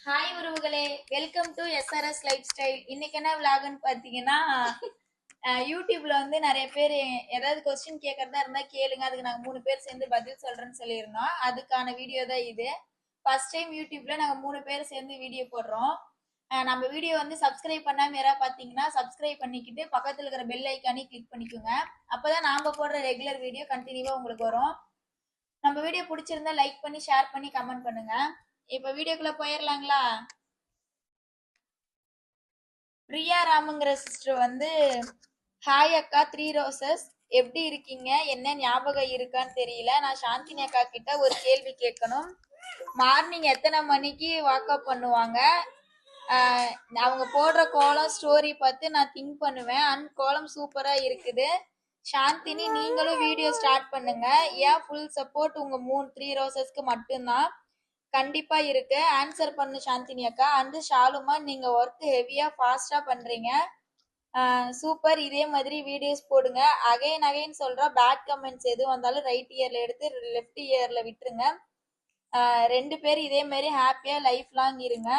Hi உறவுகளே, welcome to SRS life style. இன்னைக்கு என்ன விளாகுன்னு பார்த்தீங்கன்னா, யூடியூப்ல வந்து நிறைய பேர் ஏதாவது கொஸ்டின் கேட்கறதா இருந்தா கேளுங்க, அதுக்கு நாங்கள் 3 பேர் சேர்ந்து பதில் சொல்றேன்னு சொல்லியிருந்தோம். அதுக்கான வீடியோ தான் இது. ஃபர்ஸ்ட் டைம் யூடியூப்ல நாங்கள் 3 பேர் சேர்ந்து வீடியோ போடுறோம். நம்ம வீடியோ வந்து சப்ஸ்கிரைப் பண்ணாம யாராவது பார்த்தீங்கன்னா சப்ஸ்கிரைப் பண்ணிக்கிட்டு பக்கத்தில் இருக்கிற பெல் ஐக்கானே கிளிக் பண்ணிக்கோங்க. அப்போதான் நாம போடுற ரெகுலர் வீடியோ கண்டினியூவா உங்களுக்கு வரும். நம்ம வீடியோ பிடிச்சிருந்தா லைக் பண்ணி ஷேர் பண்ணி கமெண்ட் பண்ணுங்க. இப்ப வீடியோக்குள்ள போயிடலாங்களா? பிரியா ராமுங்கிற சிஸ்டர் வந்து ஹாய் அக்கா 3 ரோசஸ், எப்படி இருக்கீங்க? என்ன ஞாபகம் இருக்கான்னு தெரியல. நான் சாந்தினி அக்கா கிட்ட ஒரு கேள்வி கேட்கணும். மார்னிங் எத்தனை மணிக்கு வாக்அப் பண்ணுவாங்க? அவங்க போடுற கோலம் ஸ்டோரி பார்த்து நான் திங்க் பண்ணுவேன். கோலம் சூப்பரா இருக்குது. சாந்தினி, நீங்களும் வீடியோ ஸ்டார்ட் பண்ணுங்க. ஏன் ஃபுல் சப்போர்ட் உங்க 3 ரோசஸ்க்கு மட்டும்தான். கண்டிப்பா இருக்கு. ஆன்சர் பண்ணு சாந்தினி அக்கா. அண்ட் ஷாலுமா, நீங்க ஒர்க் ஹெவியா ஃபாஸ்டா பண்றீங்க. சூப்பர். இதே மாதிரி வீடியோஸ் போடுங்க. அகைன் சொல்ற பேட் கமெண்ட்ஸ் எது வந்தாலும் ரைட் இயர்ல எடுத்து லெஃப்ட் இயர்ல விட்டுருங்க. 2 பேரும் இதே மாதிரி ஹாப்பியா லைஃப் லாங் இருங்க.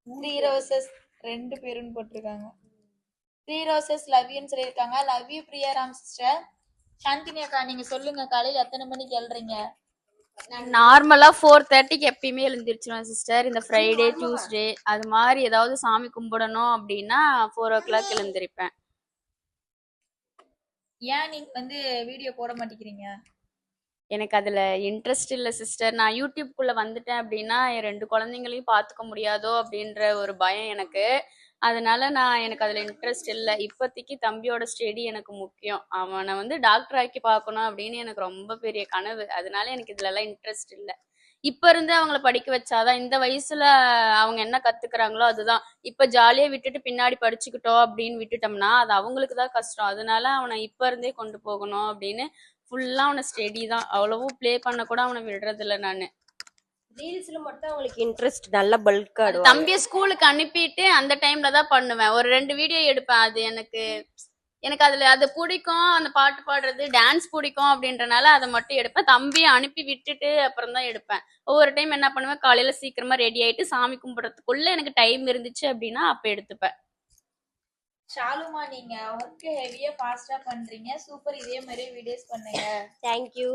3 ரோசஸ் 2 பேருன்னு போட்டிருக்காங்க. 3 ரோசஸ் லவ் யூன்னு சொல்லியிருக்காங்க. Love you Priyaram sister. Chandini அக்கா, நீங்க சொல்லுங்க, காலையில் எத்தனை மணிக்கு எழுறீங்க? நார்மலா 4:30க்கு எப்பயுமே எழுந்திருச்சிருவேன் சிஸ்டர். இந்த ஃப்ரைடே டியூஸ்டே அது மாதிரி ஏதாவது சாமி கும்பிடணும் அப்படின்னா 4 o'clock எழுந்திருப்பேன். ஏன் நீங்க வந்து வீடியோ போட மாட்டேங்கிறீங்க? எனக்கு அதுல இன்ட்ரெஸ்ட் இல்லை சிஸ்டர். நான் யூடியூப்குள்ள வந்துட்டேன் அப்படின்னா என் 2 குழந்தைங்களையும் பார்த்துக்க முடியாதோ அப்படின்ற ஒரு பயம் எனக்கு. அதனால எனக்கு அதுல இன்ட்ரெஸ்ட் இல்லை. இப்போதைக்கு தம்பியோட ஸ்டடி எனக்கு முக்கியம். அவனை வந்து டாக்டர் ஆக்கி பார்க்கணும் அப்படின்னு எனக்கு ரொம்ப பெரிய கனவு. அதனால எனக்கு இதுலலாம் இன்ட்ரெஸ்ட் இல்லை. இப்ப இருந்து அவங்கள படிக்க வச்சாதான், இந்த வயசுல அவங்க என்ன கத்துக்கிறாங்களோ அதுதான். இப்ப ஜாலியா விட்டுட்டு பின்னாடி படிச்சுக்கிட்டோம் அப்படின்னு விட்டுட்டோம்னா அது அவங்களுக்கு தான் கஷ்டம். அதனால அவனை இப்ப இருந்தே கொண்டு போகணும் அப்படின்னு ஃபுல்லா அவனை ஸ்டடி தான். அவ்வளவும் ப்ளே பண்ண கூட அவனை விடுறது இல்லை. நானு ரீல்ஸ்ல மட்டும் அவங்களுக்கு இன்ட்ரெஸ்ட் நல்ல பல்கா. தம்பிய ஸ்கூலுக்கு அனுப்பிட்டு அந்த டைம்ல தான் பண்ணுவேன். ஒரு 2 வீடியோ எடுப்பேன். அது எனக்கு அதுல அது பிடிக்கும். அந்த பாட்டு பாடுறது, டான்ஸ் பிடிக்கும் அப்படின்றனால அதை மட்டும் எடுப்பேன். தம்பியை அனுப்பி விட்டுட்டு அப்புறம் தான் எடுப்பேன். ஒவ்வொரு டைம் என்ன பண்ணுவேன், காலையில சீக்கிரமா ரெடி ஆயிட்டு சாமி கும்பிடுறதுக்குள்ள எனக்கு டைம் இருந்துச்சு அப்படின்னா அப்ப எடுத்துப்பேன். ஷாலுமா, நீங்க ஒர்க் ஹெவியா ஃபாஸ்டா பண்றீங்க. சூப்பர். இதே மாதிரி வீடியோஸ் பண்ணுங்க. Thank you.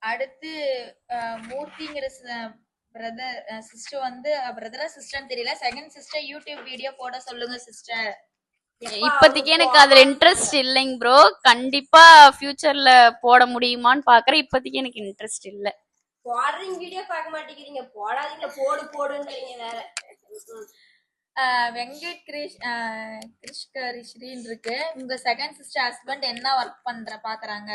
அடுத்து மூர்த்திங்கிற பிரதர் சிஸ்டர் வந்து பிரதரா சிஸ்டர்னு தெரியல. செகண்ட் சிஸ்டர் யூடியூப் வீடியோ போட சொல்லுங்க சிஸ்டர். இப்போதைக்கு எனக்கு அதுல இன்ட்ரெஸ்ட் இல்லைங்க ப்ரோ. கண்டிப்பா ஃபியூச்சர்ல போட முடியுமான்னு பாக்குறேன். இப்போதைக்கு எனக்கு இன்ட்ரெஸ்ட் இல்லை. போடுறீங்க வீடியோ பார்க்க மாட்டேங்கிறீங்க. போடாதீங்க, போடுன்றீங்க வேற. வெங்கட் கிருஷ்ணரிஸ்ரீன்னு இருக்கு. உங்க செகண்ட் சிஸ்டர் ஹஸ்பண்ட் என்ன ஒர்க் பாக்குறாங்க?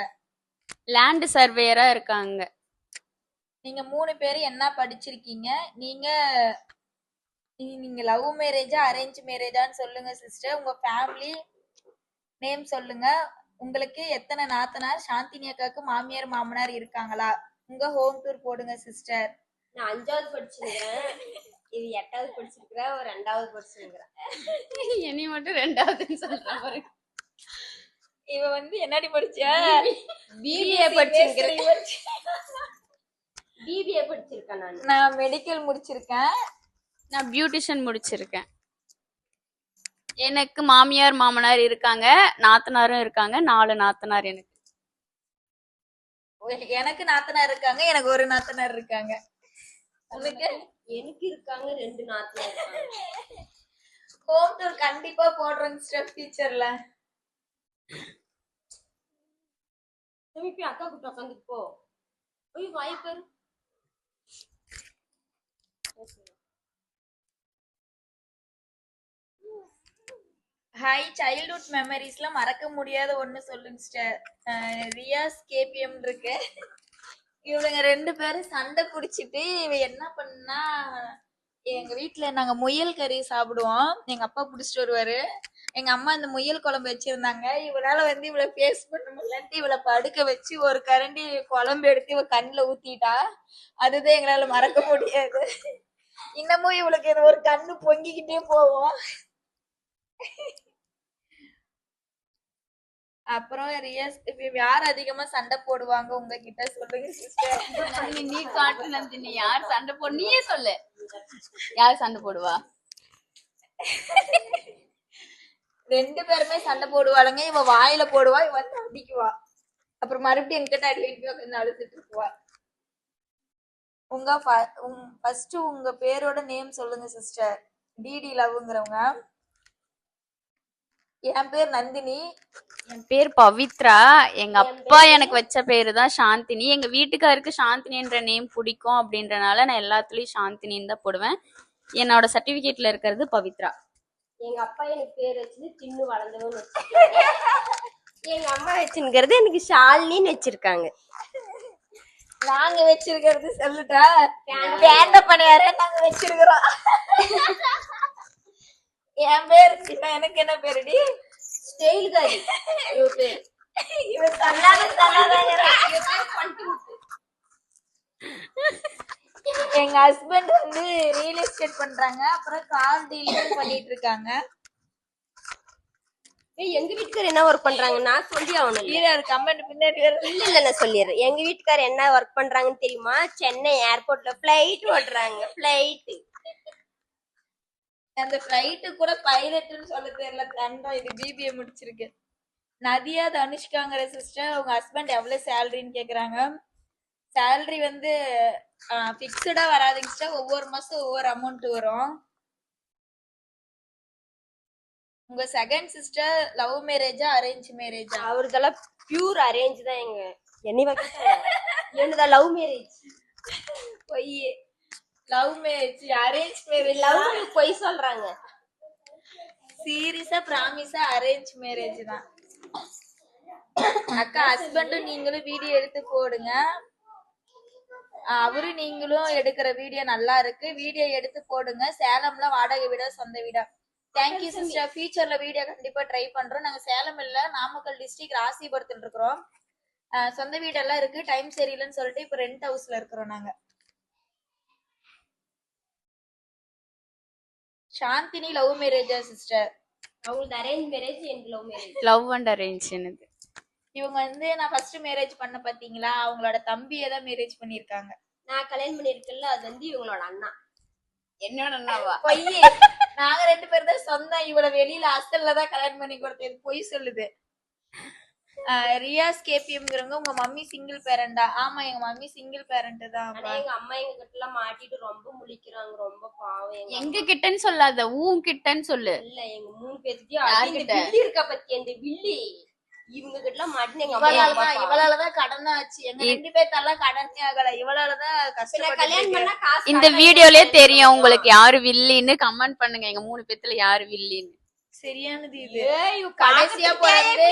லேண்ட் சர்வேயரா இருக்காங்க. நீங்க 3 பேரும் என்ன படிச்சிருக்கீங்க? நீங்க லவ் மேரேஜா அரேஞ்ச் மேரேஜான்னு சொல்லுங்க சிஸ்டர். உங்க ஃபேமிலி நேம் சொல்லுங்க. உங்களுக்கு எத்தனை நாத்தனார்? சாந்தினி அக்காவுக்கு மாமியார் மாமனார் இருக்காங்களா? உங்க ஹோம் டூர் போடுங்க சிஸ்டர். நான் 5வது படிச்சிருக்கேன். இது 8வது படிச்சிருக்கிறேன். ஒரு 2வது படிச்சிருக்கிறேன். இனி மட்டும் 2வது சொல்றேன் பாருங்க. இவ வந்து என்னடி படிச்சா? பிபிஏ படிச்சிருக்கேன். பிபிஏ படிச்சிருக்கேன். நான் மெடிக்கல் முடிச்சிருக்கேன். நான் பியூட்டிஷியன் முடிச்சிருக்கேன். எனக்கு மாமியார் மாமனார் இருக்காங்க, நாத்தனாரும் இருக்காங்க. 4 நாத்தனார் எனக்கு. எனக்கு நாத்தனார் இருக்காங்க. எனக்கு ஒரு நாத்தனார் இருக்காங்க. உங்களுக்கு? எனக்கு இருக்காங்க 2 நாத்தனார் இருக்காங்க. ஹோம் டூர் கண்டிப்பா போடுறேன் சிஸ்டர் ஃபியூச்சர்ல. திருப்பி அக்கா கிட்ட உட்காந்துட்டு போ. போய் வாய்ப்பு. ஹாய், சைல்ட்ஹுட் மெமரிஸ்ல மறக்க முடியாத ஒண்ணு சொல்லுங்க சிஸ்டர். ரியாஸ் கேபிஎம் இருக்கு. இவங்க 2 பேரும் சண்டை பிடிச்சிட்டு இவ என்ன பண்ணா, எங்க வீட்டுல நாங்க முயல் கறி சாப்பிடுவோம். எங்க அப்பா பிடிச்சிட்டு வருவாரு. எங்க அம்மா இந்த முயல் குழம்பு வச்சிருந்தாங்க. இவளால வந்து இவளை பேஸ் பண்ண முடியலன்ட்டு இவளை படுக்க வச்சு ஒரு கரண்டி குழம்பு எடுத்து இவ கண்ணுல ஊத்திட்டா. அதுதான் எங்களால மறக்க முடியாது. இன்னமும் இவளுக்கு இது ஒரு கண்ணு பொங்கிக்கிட்டே போவோம். அப்புறம் ரியாஸ் இப்ப யார் அதிகமா சண்டை போடுவாங்க உங்ககிட்ட சொல்லுங்க சிஸ்டர். நீ காட்டு நந்தினி, யார் சண்டை போடு, நீயே சொல்லு. யார் சண்டை போடுவா? 2 பேருமே சண்டை போடுவாளுங்க. இவ வாயில போடுவா, இவ வந்து அடிக்குவா. அப்புறம் மறுபடியும் என்கிட்ட அடி கொஞ்சம் அழுதுட்டு இருக்குவா. ஃபர்ஸ்ட் உங்க பேரோட நேம் சொல்லுங்க சிஸ்டர். டிடி லவ்ங்கிறவங்க. என் பேர் நந்தினி. என் பேர் பவித்ரா. எங்க அப்பா எனக்கு வச்ச பேரு தான் சாந்தினி. எங்க வீட்டுக்காருக்கு சாந்தினின்ற நேம் பிடிக்கும் அப்படின்றனால நான் எல்லாத்துலயும் சாந்தினின்னு தான் போடுவேன். என்னோட சர்டிபிகேட்ல இருக்கிறது பவித்ரா. எங்க அப்பா எனக்கு பேர் வச்சது தின்னு வளர்ந்தவன்னு வச்சிருக்காங்க. எங்க அம்மா வச்சுங்கிறது எனக்கு ஷாலினின்னு வச்சிருக்காங்க. நாங்க வச்சிருக்கிறது சொல்லுட்டா, பேண்ட பணியார நாங்க வச்சிருக்கிறோம். என் பேர் எனக்கு என்ன பேருடி? ஸ்டைல் காரி. இவ சொல்லாத எங்க ஹஸ்பண்ட் வந்து ரியல் எஸ்டேட் பண்றாங்க. அப்புறம் கார் டீலிங் பண்ணிட்டு இருக்காங்க. எங்க வீட்டுக்காரர் என்ன ஒர்க் பண்றாங்க நான் சொல்லி ஆகணும். கமெண்ட் பின்னாடி இல்ல நான் சொல்லிடுறேன். எங்க வீட்டுக்காரர் என்ன ஒர்க் பண்றாங்கன்னு தெரியுமா? சென்னை ஏர்போர்ட்ல பிளைட் ஓட்டுறாங்க. பிளைட். அந்த பிளைட் கூட பைலட்னு சொல்ல தெரியல. தண்டம் இது பிபிஏ முடிச்சிருக்கு. நதியா தனுஷ்காங்கிற சிஸ்டர் உங்க ஹஸ்பண்ட் எவ்வளவு சேலரின்னு கேக்குறாங்க. சேலரி வந்து பிக்ஸ்டா வராதுங்க சிஸ்டர். ஒவ்வொரு மாசம் ஒவ்வொரு அமௌண்ட் வரும். உங்க செகண்ட் சிஸ்டர் லவ் மேரேஜா அரேஞ்ச் மேரேஜா? அவருதெல்லாம் பியூர் அரேஞ்ச் தான். என்னதான் லவ் மேரேஜ். பொய். Love marriage arrange marriage. Love பொய் சொல்றாங்க. சீரியஸா பிராமிஸா அரேஞ்ச் மேரேஜ் தான். அக்கா ஹஸ்பண்டும் நீங்களும் வீடியோ எடுத்து போடுங்க. அவரு நீங்களும் எடுக்கிற வீடியோ நல்லா இருக்கு. வீடியோ எடுத்து போடுங்க. சேலம்ல வாடகை வீடா சொந்த வீடா? Thank you sister. ஃபியூச்சர்ல வீடியோ கண்டிப்பா ட்ரை பண்றோம். நாங்க சேலம் இல்ல, நாமக்கல் டிஸ்ட்ரிக்ட் ராசிபுரத்துல இருக்கிறோம். சொந்த வீடெல்லாம் இருக்கு. டைம் சரியில்லைன்னு சொல்லிட்டு இப்ப ரெண்ட் ஹவுஸ்ல இருக்கிறோம் நாங்க. சாந்தினி லவ் மேரேஜா சிஸ்டர்? அவங்களுக்கு அரேஞ்ச் மேரேஜ், எனக்கு love marriage. Love and arrange எனக்கு. இவங்க வந்து நான் ஃபர்ஸ்ட் மேரேஜ் பண்ண பாத்தீங்களா, அவங்களோட தம்பியை தான் மேரேஜ் பண்ணிருக்காங்க. நான் கல்யாணம் பண்ணிருக்கேன்ல, அது வந்து இவங்களோட அண்ணா. என்னோட அண்ணாவா? பொய். நாங்க 2 பேரும் தான் சொந்தம். இவ்வளவு வெளியில ஹாஸ்டல்ல தான் கல்யாணம் பண்ணி கொடுத்தது. பொய் சொல்லுது. ரியாஸ் கேபிஎம்ங்கிறவங்க உங்க மம்மி சிங்கிள் பேரண்டா? ஆமா எங்க மம்மி சிங்கிள் பேரண்ட் தான். எங்க அம்மா எங்க கிட்ட எல்லாம் மாட்டிட்டு ரொம்ப முழிக்கிறாங்க. ரொம்ப பாவம். எங்க கிட்டன்னு சொல்லாத, ஊன் கிட்டன்னு சொல்லு. இல்ல எங்க 3 பேர்த்தியும் வில்லி இருக்கா பத்தி அந்த வில்லி இவங்க கிட்ட எல்லாம் மாட்டினு எங்க இவளாலதான் கடன் ஆச்சு. எங்க 2 பேர்த்தால கடனே ஆகல. இவளாலதான் கஷ்டம். கல்யாணம் பண்ணா காசு. இந்த வீடியோலயே தெரியும் உங்களுக்கு யாரு வில்லின்னு. கமெண்ட் பண்ணுங்க எங்க 3 பேத்துல யாரு வில்லின்னு. சரியானது இது. கடைசியா போறது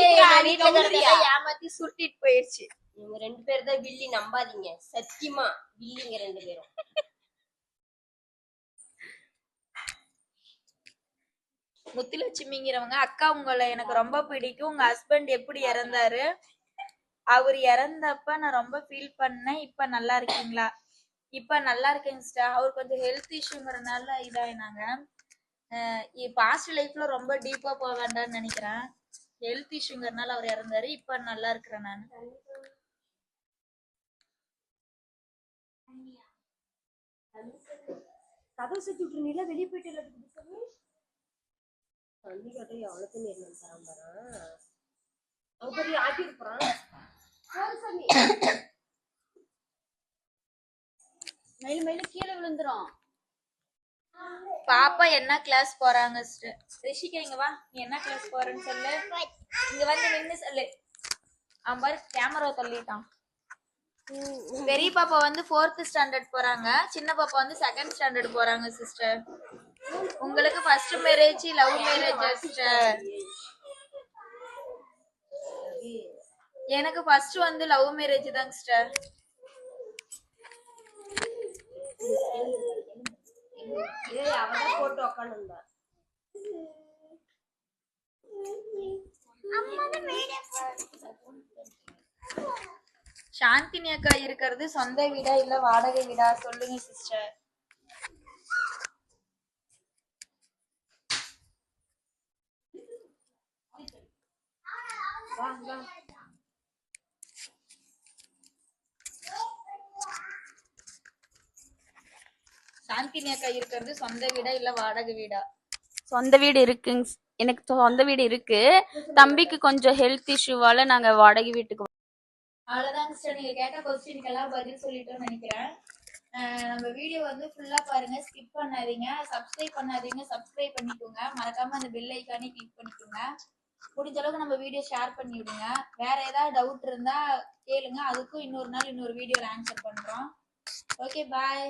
ஏமாத்தி சுட்டிட்டு போயிருச்சு. இவங்க 2 பேர் தான் வில்லி. நம்பாதீங்க. சத்தியமா வில்லிங்க 2 பேரும். முத்துலட்சுமிங்கிறவங்க அக்கா உங்களை எனக்கு ரொம்ப பிடிக்கும். உங்க ஹஸ்பண்ட் எப்படி இறந்தாரு? அவர் இறந்தப்ப நான் ரொம்ப ஃபீல் பண்ணேன். இப்ப நல்லா இருக்கீங்களா? இப்ப நல்லா இருக்கேங்க சிஸ்டர். அவர் கொஞ்சம் ஹெல்த் இஷ்யூங்கிறதுனால இதாயினாங்க. பாஸ்ட் லைஃப்ல ரொம்ப டீப்பா போக வேண்டாம்னு நினைக்கிறேன். ஹெல்த் இஷ்யூங்கிறதுனால அவர் இறந்தாரு. இப்ப நல்லா இருக்கிறேன் நான். கதவு சுத்தி விட்டுருந்தீங்களா? வெளியே போயிட்டு தண்ணி கட்ட எவ்வளவு தண்ணி இருந்தாலும் தரான். அவங்க பெரிய ஆட்டி இருப்பான். மயில மயில கீழே விழுந்துரும். பாப்பா என்ன கிளாஸ் போறாங்க சிஸ்டர்? ரிஷிகா இங்க வா. நீ என்ன கிளாஸ் போறன்னு சொல்லு. இங்க வந்து நின்னு சொல்லு. அவன் பாரு கேமரா தள்ளிட்டான். பெரிய பாப்பா வந்து 4th ஸ்டாண்டர்ட் போறாங்க. சின்ன பாப்பா வந்து 2nd ஸ்டாண்டர்ட் போறாங்க சிஸ்டர். உங்களுக்கு first marriage love marriage sister? எனக்கு ஃபர்ஸ்ட் வந்து லவ் மேரேஜ் தான் சிஸ்டர். அவதான் போட்டு உக்காந்துருந்தா. சாந்தினி அக்கா இருக்கிறது சொந்த வீடா இல்ல வாடகை வீடா சொல்லுங்க சிஸ்டர். சாந்தினி அக்கா இருக்கிறது சொந்த வீடா இல்ல வாடகை வீடா? சொந்த வீடு இருக்குங்க. எனக்கு சொந்த வீடு இருக்கு. தம்பிக்கு கொஞ்சம் ஹெல்த் இஷ்யூவால நாங்க வாடகை வீட்டுக்கு அவ்வளவுதாங்க சிஸ்டர், நீங்க கேட்ட கொஸ்டினுக்கெல்லாம் பதில் சொல்லிட்டோம்னு நினைக்கிறேன். நம்ம வீடியோ வந்து ஃபுல்லா பாருங்க, ஸ்கிப் பண்ணாதீங்க. சப்ஸ்கிரைப் பண்ணாதீங்க, சப்ஸ்கிரைப் பண்ணிக்கோங்க. மறக்காம அந்த பெல் ஐக்கானே கிளிக் பண்ணிக்கோங்க. முடிஞ்ச அளவுக்கு நம்ம வீடியோ ஷேர் பண்ணி விடுங்க. வேற ஏதாவது டவுட் இருந்தா கேளுங்க, அதுக்கும் இன்னொரு நாள் இன்னொரு வீடியோல ஆன்சர் பண்றோம். ஓகே, பாய்.